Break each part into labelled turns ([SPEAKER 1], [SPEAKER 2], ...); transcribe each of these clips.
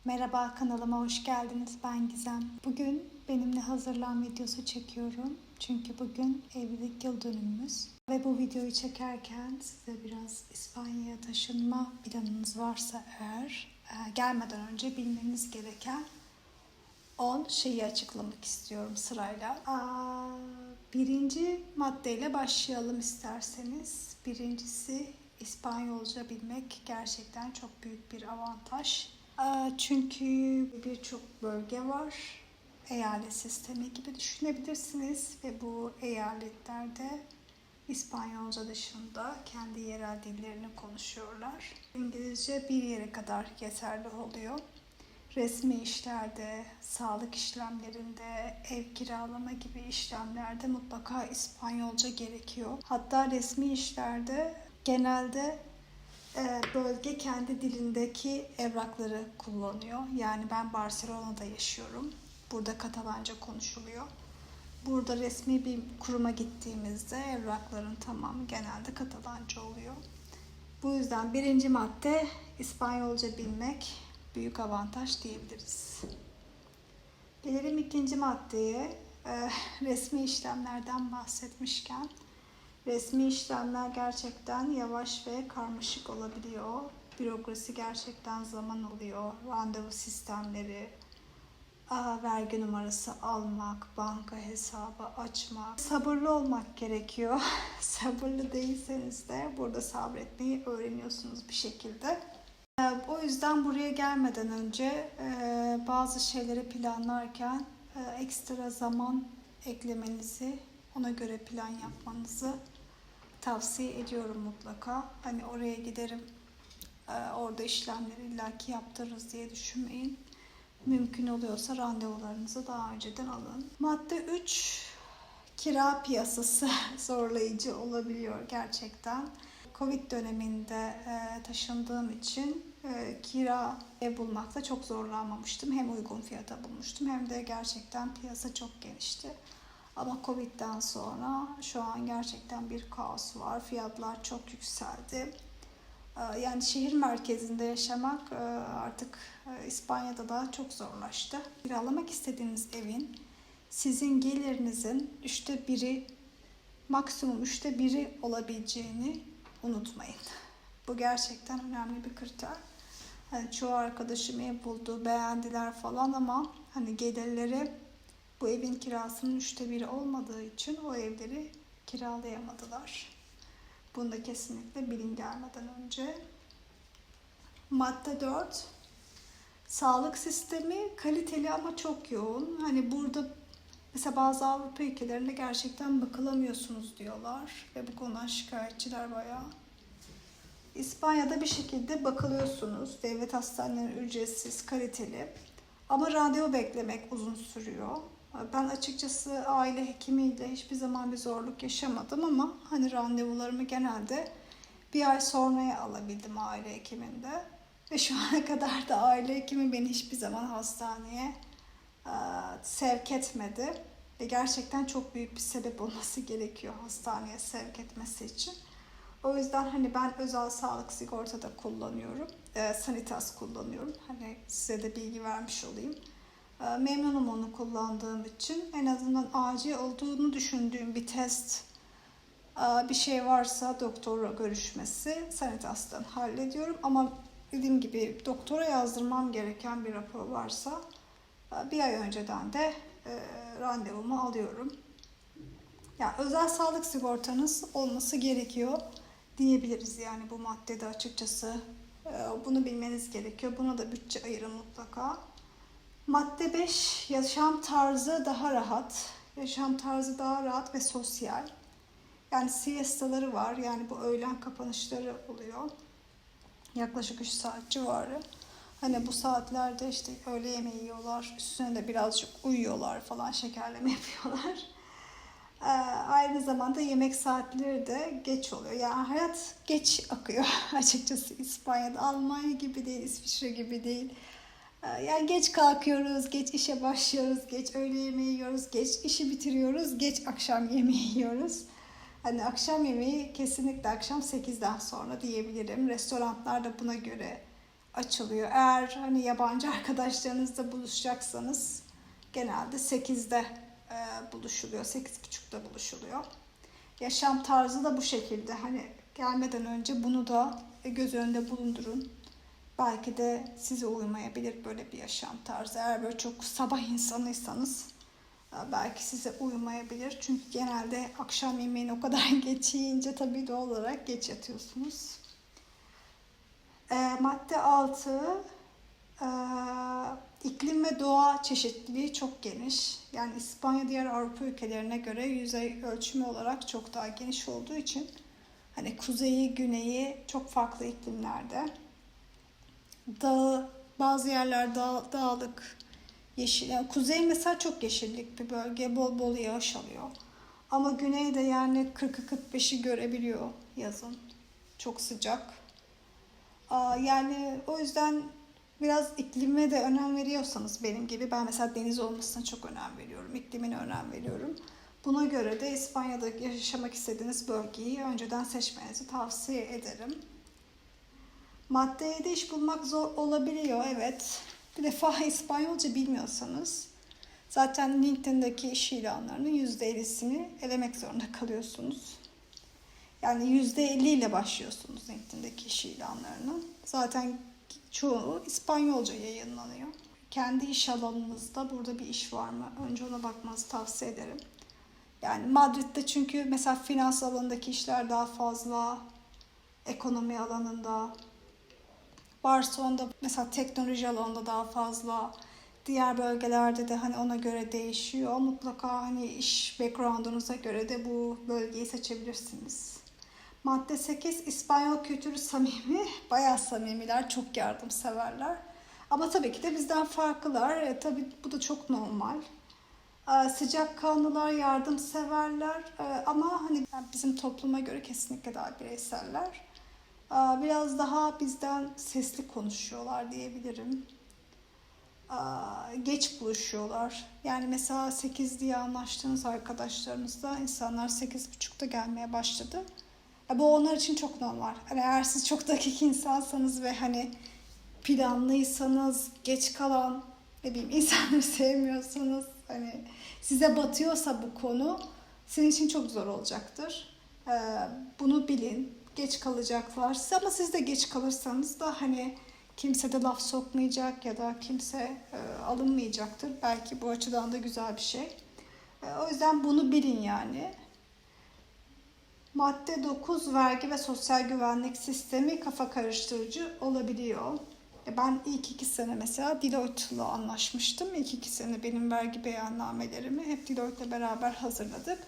[SPEAKER 1] Merhaba, kanalıma hoş geldiniz. Ben Gizem. Bugün benimle hazırlan videosu çekiyorum. Çünkü bugün evlilik yıl dönümümüz. Ve bu videoyu çekerken size biraz İspanya'ya taşınma planınız varsa eğer gelmeden önce bilmeniz gereken 10 şeyi açıklamak istiyorum sırayla. Birinci maddeyle başlayalım isterseniz. Birincisi, İspanyolca bilmek gerçekten çok büyük bir avantaj. Çünkü birçok bölge var. Eyalet sistemi gibi düşünebilirsiniz ve bu eyaletlerde İspanyolca dışında kendi yerel dillerini konuşuyorlar. İngilizce bir yere kadar yeterli oluyor. Resmi işlerde, sağlık işlemlerinde, ev kiralama gibi işlemlerde mutlaka İspanyolca gerekiyor. Hatta resmi işlerde genelde bölge kendi dilindeki evrakları kullanıyor. Yani ben Barcelona'da yaşıyorum. Burada Katalanca konuşuluyor. Burada resmi bir kuruma gittiğimizde evrakların tamamı genelde Katalanca oluyor. Bu yüzden birinci madde İspanyolca bilmek büyük avantaj diyebiliriz. Gelelim ikinci maddeye. Resmi işlemlerden bahsetmişken resmi işlemler gerçekten yavaş ve karmaşık olabiliyor. Bürokrasi gerçekten zaman alıyor. Randevu sistemleri, vergi numarası almak, banka hesabı açmak. Sabırlı olmak gerekiyor. Sabırlı değilseniz de burada sabretmeyi öğreniyorsunuz bir şekilde. O yüzden buraya gelmeden önce bazı şeyleri planlarken ekstra zaman eklemenizi, ona göre plan yapmanızı tavsiye ediyorum mutlaka. Hani oraya giderim, orada işlemleri illaki yaptırırız diye düşünmeyin. Mümkün oluyorsa randevularınızı daha önceden alın. Madde 3, kira piyasası zorlayıcı olabiliyor gerçekten. Covid döneminde taşındığım için kira ev bulmakta çok zorlanmamıştım. Hem uygun fiyata bulmuştum hem de gerçekten piyasa çok genişti. Ama Covid'den sonra şu an gerçekten bir kaos var. Fiyatlar çok yükseldi. Yani şehir merkezinde yaşamak artık İspanya'da da çok zorlaştı. Kiralamak istediğiniz evin sizin gelirinizin 1/3, maksimum 1/3 olabileceğini unutmayın. Bu gerçekten önemli bir kriter. Hani çoğu arkadaşım ev buldu, beğendiler falan ama hani gelirleri bu evin kirasının 1/3 olmadığı için o evleri kiralayamadılar. Bunu da kesinlikle bilin gelmeden önce. Madde 4. Sağlık sistemi kaliteli ama çok yoğun. Hani burada mesela bazı Avrupa ülkelerinde gerçekten bakılamıyorsunuz diyorlar. Ve bu konudan şikayetçiler bayağı. İspanya'da bir şekilde bakılıyorsunuz. Devlet hastaneleri ücretsiz, kaliteli. Ama randevu beklemek uzun sürüyor. Ben açıkçası aile hekimiyle hiçbir zaman bir zorluk yaşamadım ama hani randevularımı genelde bir ay sonraya alabildim aile hekiminde. Ve şu ana kadar da aile hekimi beni hiçbir zaman hastaneye sevk etmedi. Ve gerçekten çok büyük bir sebep olması gerekiyor hastaneye sevk etmesi için. O yüzden hani ben özel sağlık sigortada kullanıyorum. Sanitas kullanıyorum. Hani size de bilgi vermiş olayım. Memnunum onu kullandığım için. En azından acil olduğunu düşündüğüm bir test, bir şey varsa doktora görüşmesi Sanitas'tan hallediyorum. Ama dediğim gibi doktora yazdırmam gereken bir rapor varsa bir ay önceden de randevumu alıyorum. Yani özel sağlık sigortanız olması gerekiyor diyebiliriz yani bu maddede açıkçası. Bunu bilmeniz gerekiyor. Buna da bütçe ayırın mutlaka. Madde 5, yaşam tarzı daha rahat. Yaşam tarzı daha rahat ve sosyal. Yani siestaları var. Yani bu öğlen kapanışları oluyor. Yaklaşık 3 saat civarı. Hani bu saatlerde işte öğle yemeği yiyorlar. Üstüne de birazcık uyuyorlar falan. Şekerleme yapıyorlar. Aynı zamanda yemek saatleri de geç oluyor. Yani hayat geç akıyor açıkçası İspanya'da. Almanya gibi değil, İsviçre gibi değil. Yani geç kalkıyoruz, geç işe başlıyoruz, geç öğle yemeği yiyoruz, geç işi bitiriyoruz, geç akşam yemeği yiyoruz. Hani akşam yemeği kesinlikle akşam 8'den sonra diyebilirim. Restoranlar da buna göre açılıyor. Eğer hani yabancı arkadaşlarınızla buluşacaksanız genelde 8'de buluşuluyor. 8.30'da buluşuluyor. Yaşam tarzı da bu şekilde. Hani gelmeden önce bunu da göz önünde bulundurun. Belki de size uymayabilir böyle bir yaşam tarzı. Eğer böyle çok sabah insanıysanız belki size uymayabilir. Çünkü genelde akşam yemeğini o kadar geç yiyince tabii doğal olarak geç yatıyorsunuz. Madde 6. İklim ve doğa çeşitliliği çok geniş. Yani İspanya diğer Avrupa ülkelerine göre yüzey ölçümü olarak çok daha geniş olduğu için hani kuzeyi, güneyi çok farklı iklimlerde. Dağı, bazı yerler dağlık, yeşil. Yani kuzey mesela çok yeşillik bir bölge, bol bol yağış alıyor. Ama güneyde yani 40'ı 45'i görebiliyor yazın. Çok sıcak. Yani o yüzden biraz iklime de önem veriyorsanız benim gibi, ben mesela deniz olmasına çok önem veriyorum. İklimine önem veriyorum. Buna göre de İspanya'da yaşamak istediğiniz bölgeyi önceden seçmenizi tavsiye ederim. Madde 7 iş bulmak zor olabiliyor, evet. Bir defa İspanyolca bilmiyorsanız zaten LinkedIn'deki iş ilanlarının %50'sini elemek zorunda kalıyorsunuz. Yani %50 ile başlıyorsunuz LinkedIn'deki iş ilanlarını. Zaten çoğu İspanyolca yayınlanıyor. Kendi iş alanınızda burada bir iş var mı? Önce ona bakmanızı tavsiye ederim. Yani Madrid'de çünkü mesela finans alanındaki işler daha fazla, ekonomi alanında. Barcelona'da mesela teknoloji alanında daha fazla. Diğer bölgelerde de hani ona göre değişiyor. Mutlaka hani iş background'unuza göre de bu bölgeyi seçebilirsiniz. Madde 8. İspanyol kültürü samimi. Bayağı samimiler, çok yardımseverler. Ama tabii ki de bizden farklılar. Tabii bu da çok normal. Sıcakkanlılar, yardımseverler. Ama hani bizim topluma göre kesinlikle daha bireyseller. Biraz daha bizden sesli konuşuyorlar diyebilirim. Geç buluşuyorlar. Yani mesela 8 diye anlaştığınız arkadaşlarınızla insanlar 8.30'da gelmeye başladı. Bu onlar için çok normal. Hani eğer siz çok dakik insansanız ve hani planlıysanız, geç kalan, ne bileyim, insanları sevmiyorsanız, hani size batıyorsa bu konu sizin için çok zor olacaktır. Bunu bilin. Geç kalacaklar. Ama siz de geç kalırsanız da hani kimse de laf sokmayacak ya da kimse alınmayacaktır. Belki bu açıdan da güzel bir şey. O yüzden bunu bilin yani. Madde 9. Vergi ve sosyal güvenlik sistemi kafa karıştırıcı olabiliyor. Ben ilk 2 sene mesela Deloitte'la anlaşmıştım. İlk 2 sene benim vergi beyannamelerimi hep Deloitte'le beraber hazırladık.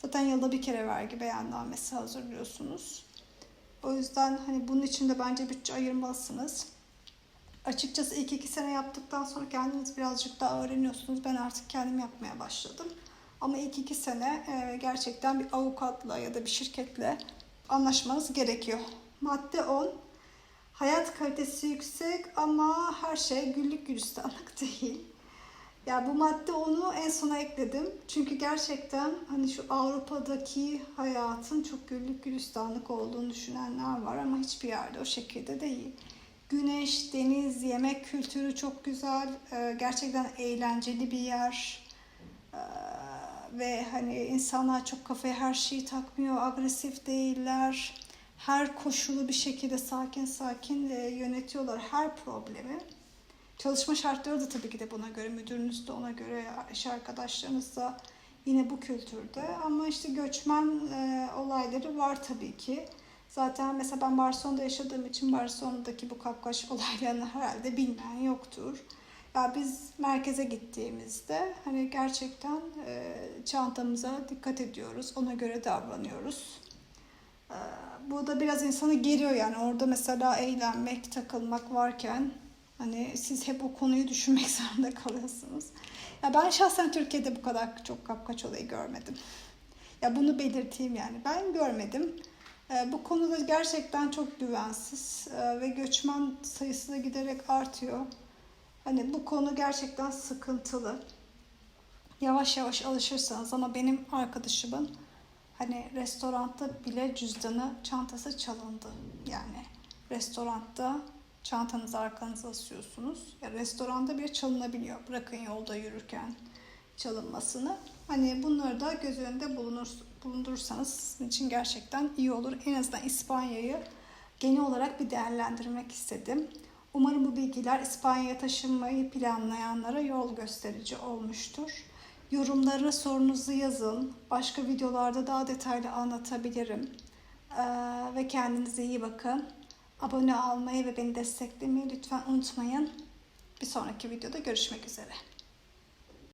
[SPEAKER 1] Zaten yılda bir kere vergi beyannamesi hazırlıyorsunuz. O yüzden hani bunun için de bence bütçe ayırmalısınız. Açıkçası ilk 2 sene yaptıktan sonra kendiniz birazcık daha öğreniyorsunuz. Ben artık kendim yapmaya başladım. Ama ilk 2 sene gerçekten bir avukatla ya da bir şirketle anlaşmanız gerekiyor. Madde 10. Hayat kalitesi yüksek ama her şey güllük gülistanlık değil. Ya bu madde 10'u en sona ekledim. Çünkü gerçekten hani şu Avrupa'daki hayatın çok güllük gülistanlık olduğunu düşünenler var ama hiçbir yerde o şekilde değil. Güneş, deniz, yemek kültürü çok güzel. Gerçekten eğlenceli bir yer. Ve hani insanlar çok kafaya her şeyi takmıyor, agresif değiller. Her koşulu bir şekilde sakin sakin yönetiyorlar her problemi. Çalışma şartları da tabii ki de buna göre, müdürünüz de ona göre, iş arkadaşlarınız da yine bu kültürde. Ama işte göçmen olayları var tabii ki. Zaten mesela ben Barcelona'da yaşadığım için Barcelona'daki bu kapkaç olaylarını herhalde bilmeyen yoktur. Ya biz merkeze gittiğimizde hani gerçekten çantamıza dikkat ediyoruz, ona göre davranıyoruz. Bu da biraz insanı geriyor yani, orada mesela eğlenmek, takılmak varken hani siz hep o konuyu düşünmek zorunda kalıyorsunuz. Ya ben şahsen Türkiye'de bu kadar çok kapkaç olayı görmedim. Ya bunu belirteyim yani, ben görmedim. Bu konuda gerçekten çok güvensiz ve göçmen sayısı da giderek artıyor. Hani bu konu gerçekten sıkıntılı. Yavaş yavaş alışırsanız, ama benim arkadaşımın hani restoranda bile cüzdanı, çantası çalındı. Yani restoranda çantanızı arkanıza asıyorsunuz. Ya restoranda bile çalınabiliyor. Bırakın yolda yürürken çalınmasını. Hani bunları da göz önünde bulundurursanız sizin için gerçekten iyi olur. En azından İspanya'yı genel olarak bir değerlendirmek istedim. Umarım bu bilgiler İspanya'ya taşınmayı planlayanlara yol gösterici olmuştur. Yorumlara sorunuzu yazın. Başka videolarda daha detaylı anlatabilirim. Ve kendinize iyi bakın. Abone olmayı ve beni desteklemeyi lütfen unutmayın. Bir sonraki videoda görüşmek üzere.